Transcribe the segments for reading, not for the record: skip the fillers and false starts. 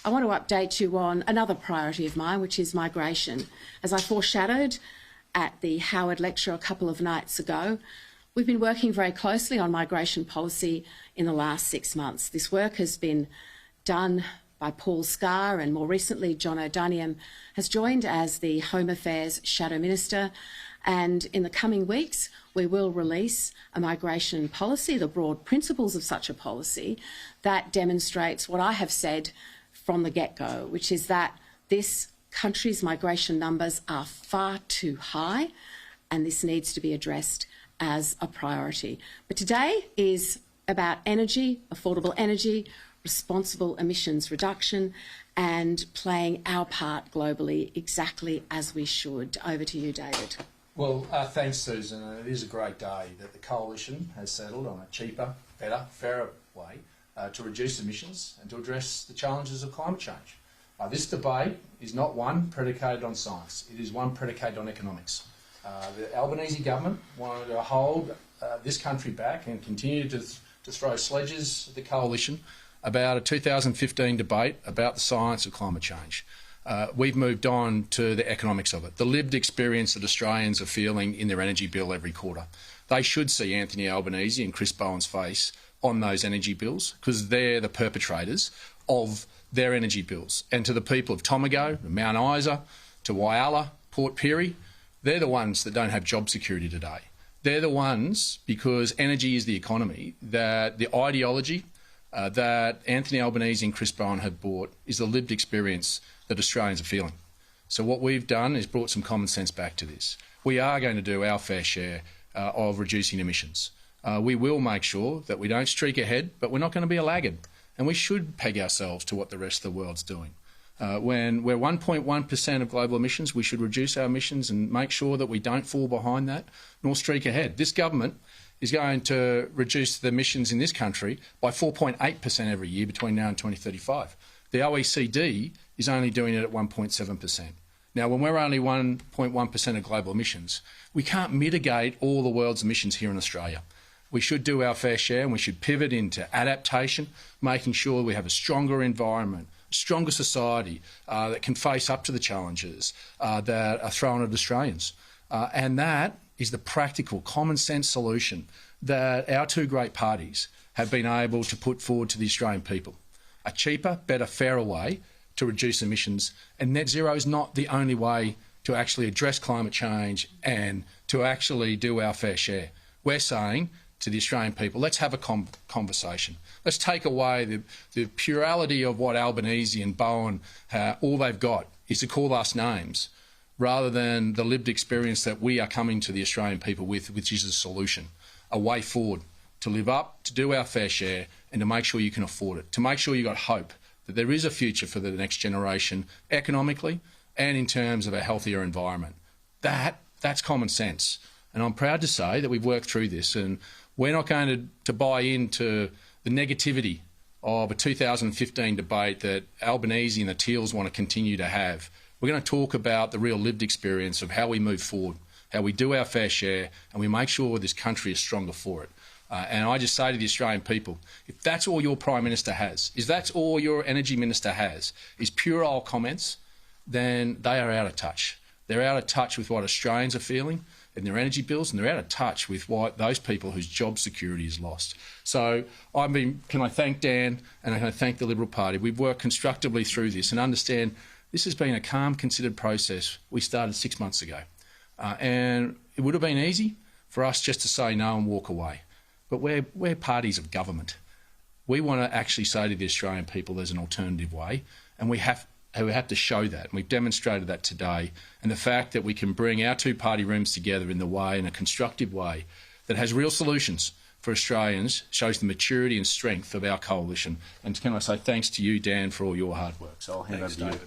I want to update you on another priority of mine, which is migration. As I foreshadowed at the Howard Lecture a couple of nights ago, we've been working very closely on migration policy in the last 6 months. This work has been done by Paul Scar, and more recently John O'Doniam has joined as the Home Affairs Shadow Minister. And in the coming weeks, we will release a migration policy, the broad principles of such a policy, that demonstrates what I have said from the get-go, which is that this country's migration numbers are far too high, and this needs to be addressed as a priority. But today is about energy, affordable energy, responsible emissions reduction, and playing our part globally exactly as we should. Over to you, David. Well, thanks, Susan. It is a great day that the Coalition has settled on a cheaper, better, fairer way to reduce emissions and to address the challenges of climate change. This debate is not one predicated on science. It is one predicated on economics. The Albanese government wanted to hold this country back and continue to throw sledges at the Coalition about a 2015 debate about the science of climate change. We've moved on to the economics of it, the lived experience that Australians are feeling in their energy bill every quarter. They should see Anthony Albanese and Chris Bowen's face on those energy bills because they're the perpetrators of their energy bills. And to the people of Tomago, Mount Isa, to Whyalla, Port Pirie, they're the ones that don't have job security today. They're the ones, because energy is the economy, that the ideology that Anthony Albanese and Chris Bowen have brought is the lived experience that Australians are feeling. So what we've done is brought some common sense back to this. We are going to do our fair share of reducing emissions. We will make sure that we don't streak ahead, but we're not going to be a laggard. And we should peg ourselves to what the rest of the world's doing. When we're 1.1% of global emissions, we should reduce our emissions and make sure that we don't fall behind that, nor streak ahead. This government is going to reduce the emissions in this country by 4.8% every year between now and 2035. The OECD is only doing it at 1.7%. Now, when we're only 1.1% of global emissions, we can't mitigate all the world's emissions here in Australia. We should do our fair share, and we should pivot into adaptation, making sure we have a stronger environment, a stronger society that can face up to the challenges that are thrown at Australians. And that is the practical, common sense solution that our two great parties have been able to put forward to the Australian people. A cheaper, better, fairer way to reduce emissions, and net zero is not the only way to actually address climate change and to actually do our fair share. We're saying to the Australian people, let's have a conversation. Let's take away the plurality of what Albanese and Bowen, all they've got is to call us names, rather than the lived experience that we are coming to the Australian people with, which is a solution, a way forward to live up, to do our fair share, and to make sure you can afford it, to make sure you've got hope that there is a future for the next generation economically and in terms of a healthier environment. That's common sense. And I'm proud to say that we've worked through this, and we're not going to buy into the negativity of a 2015 debate that Albanese and the Teals want to continue to have. We're going to talk about the real lived experience of how we move forward, how we do our fair share, and we make sure this country is stronger for it. And I just say to the Australian people, if that's all your Prime Minister has, if that's all your Energy Minister has, is puerile comments, then they are out of touch. They're out of touch with what Australians are feeling in their energy bills, and they're out of touch with what those people whose job security is lost. So can I thank Dan and I thank the Liberal Party? We've worked constructively through this and understand this has been a calm, considered process. We started 6 months ago. And it would have been easy for us just to say no and walk away. But we're parties of government. We want to actually say to the Australian people there's an alternative way, and we have to show that. And we've demonstrated that today. And the fact that we can bring our two party rooms together in a constructive way that has real solutions for Australians shows the maturity and strength of our coalition. And can I say thanks to you, Dan, for all your hard work. So I'll hand over to you.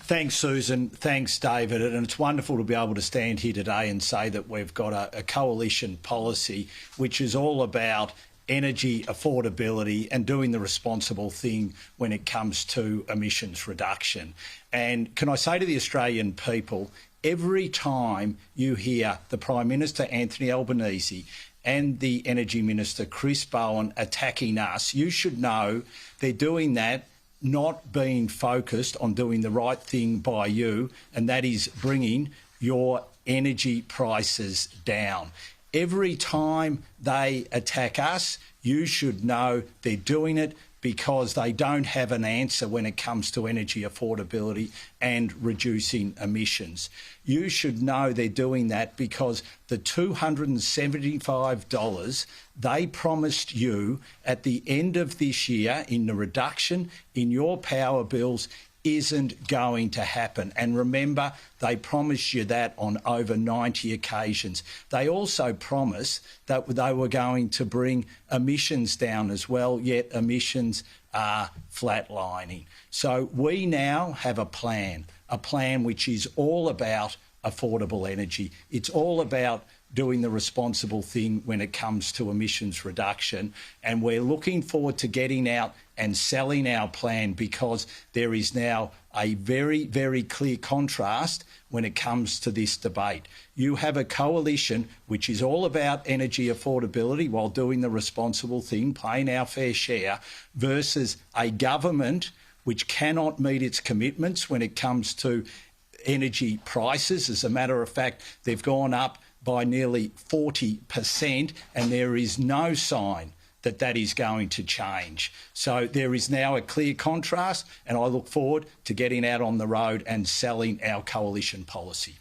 Thanks, Susan. Thanks, David. And it's wonderful to be able to stand here today and say that we've got a coalition policy which is all about energy affordability and doing the responsible thing when it comes to emissions reduction. And can I say to the Australian people, every time you hear the Prime Minister, Anthony Albanese, and the Energy Minister, Chris Bowen, attacking us, you should know they're doing that not being focused on doing the right thing by you, and that is bringing your energy prices down. Every time they attack us, you should know they're doing it because they don't have an answer when it comes to energy affordability and reducing emissions. You should know they're doing that because the $275 they promised you at the end of this year in the reduction in your power bills isn't going to happen. And remember, they promised you that on over 90 occasions. They also promised that they were going to bring emissions down as well, yet emissions are flatlining. So we now have a plan which is all about affordable energy. It's all about doing the responsible thing when it comes to emissions reduction. And we're looking forward to getting out and selling our plan because there is now a very, very clear contrast when it comes to this debate. You have a coalition which is all about energy affordability while doing the responsible thing, paying our fair share, versus a government which cannot meet its commitments when it comes to energy prices. As a matter of fact, they've gone up by nearly 40%, and there is no sign that that is going to change. So there is now a clear contrast, and I look forward to getting out on the road and selling our coalition policy.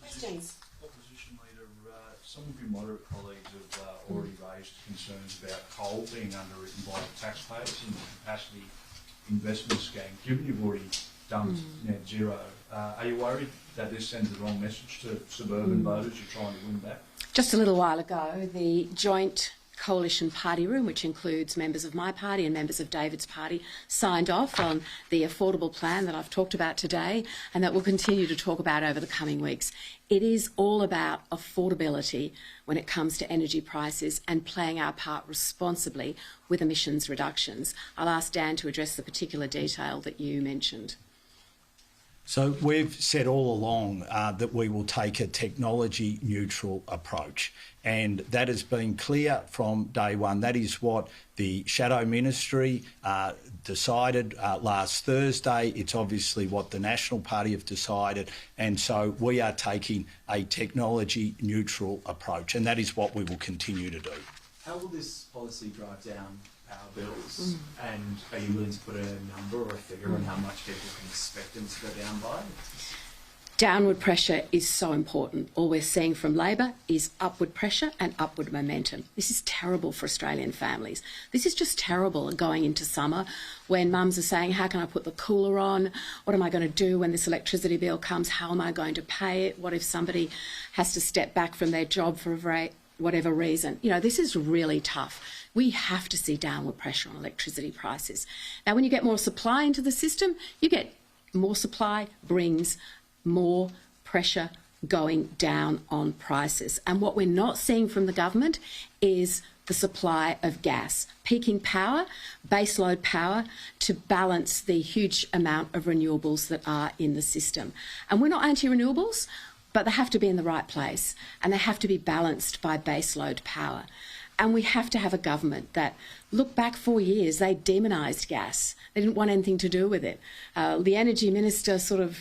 Questions? Opposition Leader, some of your moderate colleagues have already raised concerns about coal being underwritten by taxpayers in the capacity investment scheme. Given you've already done net zero, are you worried that this sends the wrong message to suburban voters you're trying to win back? Just a little while ago, the joint coalition party room, which includes members of my party and members of David's party, signed off on the affordable plan that I've talked about today and that we'll continue to talk about over the coming weeks. It is all about affordability when it comes to energy prices and playing our part responsibly with emissions reductions. I'll ask Dan to address the particular detail that you mentioned. So we've said all along that we will take a technology neutral approach, and that has been clear from day one. That is what the Shadow Ministry decided last Thursday. It's obviously what the National Party have decided, and so we are taking a technology neutral approach, and that is what we will continue to do. How will this policy drive down power bills, and are you willing to put a number or a figure on how much people can expect them to go down by? Downward pressure is so important. All we're seeing from Labor is upward pressure and upward momentum. This is terrible for Australian families. This is just terrible going into summer when mums are saying, how can I put the cooler on? What am I going to do when this electricity bill comes? How am I going to pay it? What if somebody has to step back from their job for whatever reason? You know, this is really tough. We have to see downward pressure on electricity prices. Now, when you get more supply into the system, you get more supply brings more pressure going down on prices. And what we're not seeing from the government is the supply of gas, peaking power, baseload power, to balance the huge amount of renewables that are in the system. And we're not anti-renewables, but they have to be in the right place and they have to be balanced by baseload power. And we have to have a government that, look back 4 years, they demonised gas. They didn't want anything to do with it. The Energy Minister sort of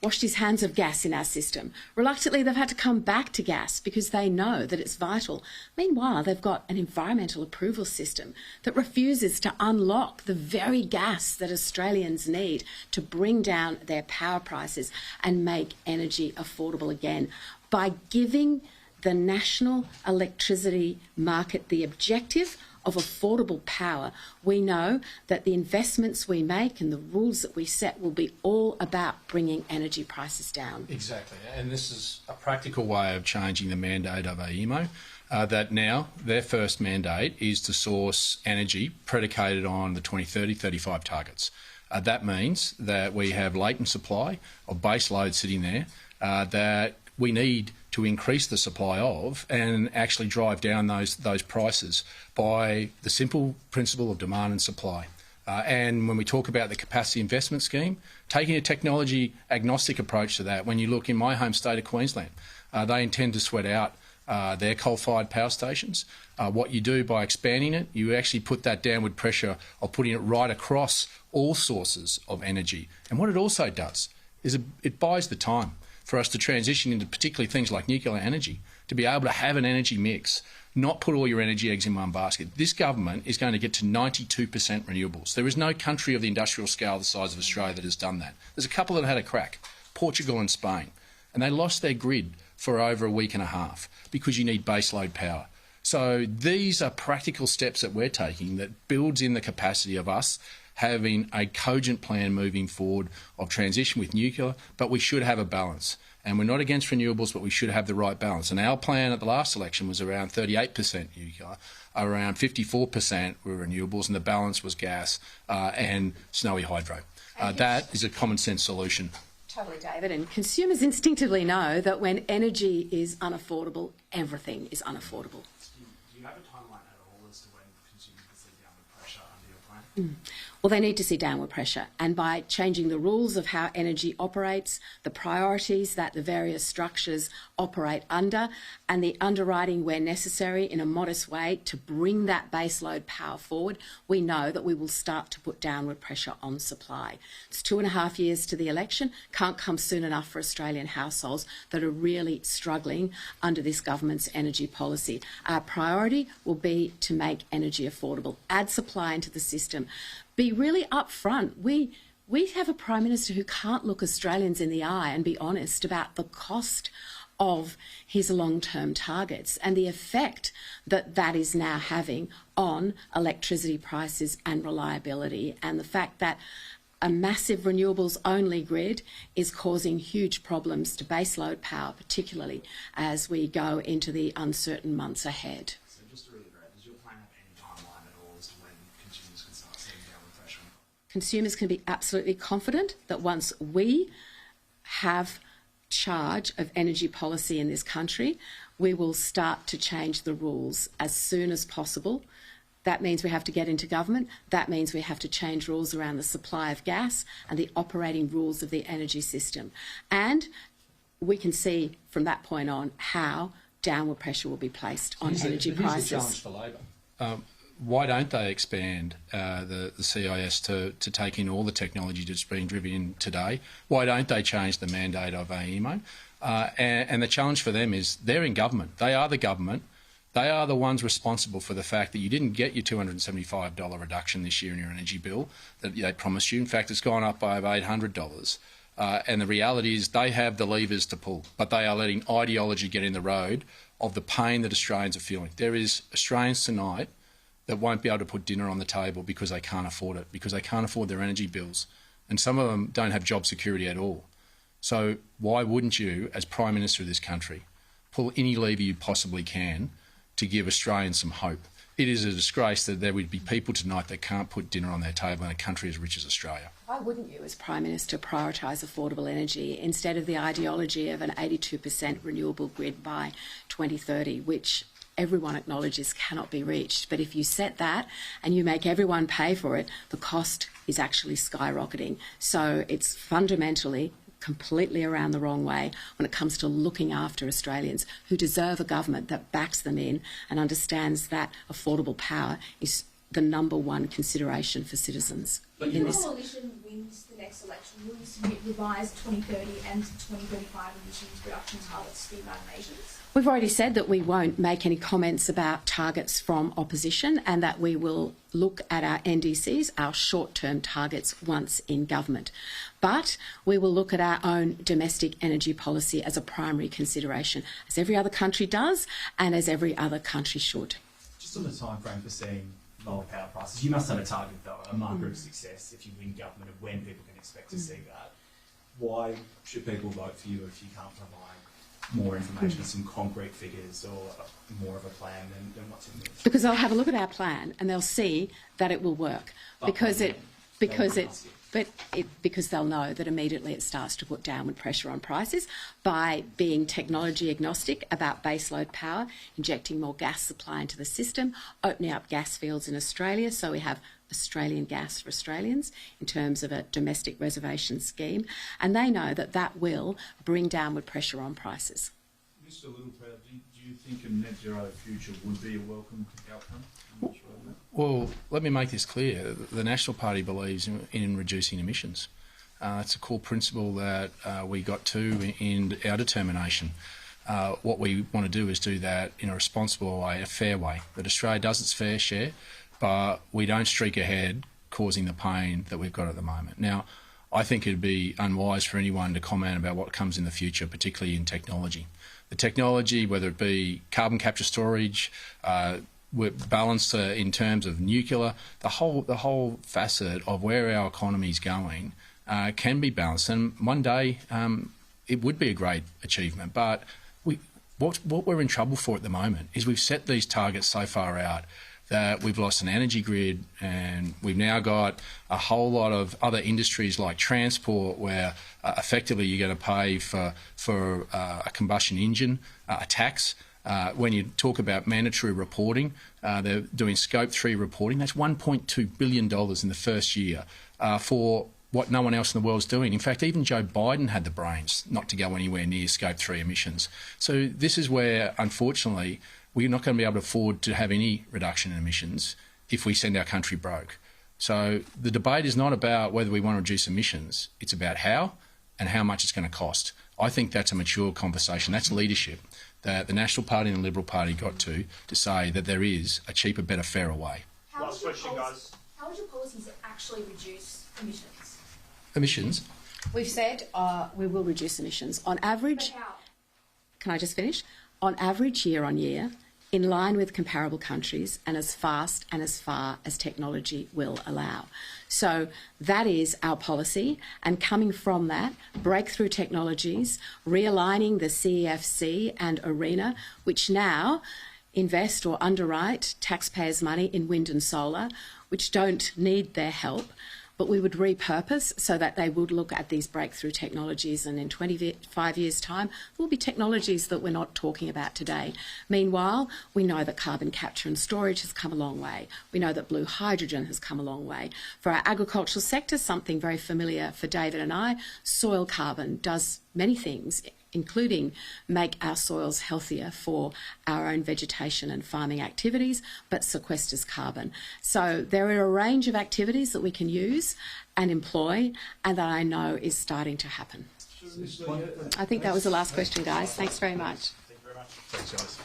washed his hands of gas in our system. Reluctantly, they've had to come back to gas because they know that it's vital. Meanwhile, they've got an environmental approval system that refuses to unlock the very gas that Australians need to bring down their power prices and make energy affordable again. By giving the national electricity market the objective of affordable power, we know that the investments we make and the rules that we set will be all about bringing energy prices down. Exactly, and this is a practical way of changing the mandate of AEMO, that now their first mandate is to source energy predicated on the 2030-35 targets. That means that we have latent supply of base load sitting there that we need to increase the supply of and actually drive down those prices by the simple principle of demand and supply. And when we talk about the capacity investment scheme, taking a technology agnostic approach to that, when you look in my home state of Queensland, they intend to sweat out their coal-fired power stations. What you do by expanding it, you actually put that downward pressure of putting it right across all sources of energy. And what it also does is it buys the time for us to transition into particularly things like nuclear energy, to be able to have an energy mix, not put all your energy eggs in one basket. This government is going to get to 92% renewables. There is no country of the industrial scale the size of Australia that has done that. There's a couple that had a crack, Portugal and Spain, and they lost their grid for over a week and a half because you need baseload power. So these are practical steps that we're taking that builds in the capacity of us having a cogent plan moving forward of transition with nuclear, but we should have a balance. And we're not against renewables, but we should have the right balance. And our plan at the last election was around 38% nuclear, around 54% were renewables, and the balance was gas and snowy hydro. That is a common sense solution. Totally, David. And consumers instinctively know that when energy is unaffordable, everything is unaffordable. Do you have a timeline at all as to when consumers can see downward pressure under your plan? Well, they need to see downward pressure, and by changing the rules of how energy operates, the priorities that the various structures operate under, and the underwriting where necessary in a modest way to bring that baseload power forward, we know that we will start to put downward pressure on supply. It's 2.5 years to the election, can't come soon enough for Australian households that are really struggling under this government's energy policy. Our priority will be to make energy affordable, add supply into the system, be really upfront. We have a Prime Minister who can't look Australians in the eye and be honest about the cost of his long-term targets and the effect that that is now having on electricity prices and reliability, and the fact that a massive renewables-only grid is causing huge problems to baseload power, particularly as we go into the uncertain months ahead. So just to reiterate, does your plan have any timeline at all as to when consumers can start seeing downward pressure? Consumers can be absolutely confident that once we have charge of energy policy in this country, we will start to change the rules as soon as possible. That means we have to get into government. That means we have to change rules around the supply of gas and the operating rules of the energy system. And we can see from that point on how downward pressure will be placed on energy prices. Here's the challenge for Labor. Why don't they expand the CIS to take in all the technology that's being driven in today? Why don't they change the mandate of AEMO? And the challenge for them is they're in government. They are the government. They are the ones responsible for the fact that you didn't get your $275 reduction this year in your energy bill that they promised you. In fact, it's gone up by over $800. And the reality is they have the levers to pull, but they are letting ideology get in the road of the pain that Australians are feeling. There is Australians tonight that won't be able to put dinner on the table because they can't afford it, because they can't afford their energy bills. And some of them don't have job security at all. So why wouldn't you, as Prime Minister of this country, pull any lever you possibly can to give Australians some hope? It is a disgrace that there would be people tonight that can't put dinner on their table in a country as rich as Australia. Why wouldn't you, as Prime Minister, prioritise affordable energy instead of the ideology of an 82% renewable grid by 2030, which everyone acknowledges cannot be reached? But if you set that and you make everyone pay for it, the cost is actually skyrocketing. So it's fundamentally completely around the wrong way when it comes to looking after Australians who deserve a government that backs them in and understands that affordable power is the number one consideration for citizens. If the coalition wins the next election, will you submit revised 2030 and 2035 emissions reduction targets to the United Nations? We've already said that we won't make any comments about targets from opposition, and that we will look at our NDCs, our short-term targets, once in government. But we will look at our own domestic energy policy as a primary consideration, as every other country does and as every other country should. Just on the time frame for seeing lower power prices, you must have a target though, a marker of success if you win government of when people can expect to see that. Why should people vote for you if you can't provide more information, some concrete figures or more of a plan than what's in this? Because they'll have a look at our plan and they'll see that it will work. Because they'll know that immediately it starts to put downward pressure on prices by being technology agnostic about baseload power, injecting more gas supply into the system, opening up gas fields in Australia so we have Australian gas for Australians in terms of a domestic reservation scheme, and they know that that will bring downward pressure on prices. Mr. Littleproud, do Do you think a net zero future would be a welcome outcome? I'm not sure on that. Well, let me make this clear. The National Party believes in reducing emissions. It's a core principle that we got to in our determination. What we want to do is do that in a responsible way, a fair way, that Australia does its fair share, but we don't streak ahead causing the pain that we've got at the moment. Now, I think it'd be unwise for anyone to comment about what comes in the future, particularly in technology. The technology, whether it be carbon capture storage, we're balanced in terms of nuclear, the whole facet of where our economy is going can be balanced. And one day it would be a great achievement. But what we're in trouble for at the moment is we've set these targets so far out that we've lost an energy grid, and we've now got a whole lot of other industries like transport where effectively you're going to pay for a combustion engine, a tax. When you talk about mandatory reporting, they're doing Scope 3 reporting. That's $1.2 billion in the first year for what no one else in the world is doing. In fact, even Joe Biden had the brains not to go anywhere near Scope 3 emissions. So this is where, unfortunately, we're not going to be able to afford to have any reduction in emissions if we send our country broke. So the debate is not about whether we want to reduce emissions. It's about how and how much it's going to cost. I think that's a mature conversation. That's leadership that the National Party and the Liberal Party got to say that there is a cheaper, better, fairer way. Last question, guys. How would your policies actually reduce emissions? Emissions? We've said we will reduce emissions. On average, But how? can I just finish? On average, year on year, in line with comparable countries and as fast and as far as technology will allow. So that is our policy, and coming from that, breakthrough technologies, realigning the CEFC and ARENA, which now invest or underwrite taxpayers' money in wind and solar, which don't need their help, but we would repurpose so that they would look at these breakthrough technologies, and in 25 years' time, there will be technologies that we're not talking about today. Meanwhile, we know that carbon capture and storage has come a long way. We know that blue hydrogen has come a long way. For our agricultural sector, something very familiar for David and I, soil carbon does many things, including make our soils healthier for our own vegetation and farming activities, but sequesters carbon. So there are a range of activities that we can use and employ, and that I know is starting to happen. I think that was the last question, guys. Thanks very much. Thank you very much. Thanks, guys.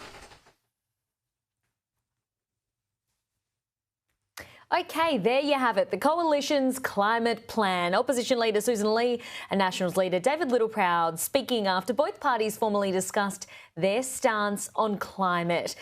Okay, there you have it. The Coalition's climate plan. Opposition Leader Sussan Ley and Nationals Leader David Littleproud speaking after both parties formally discussed their stance on climate.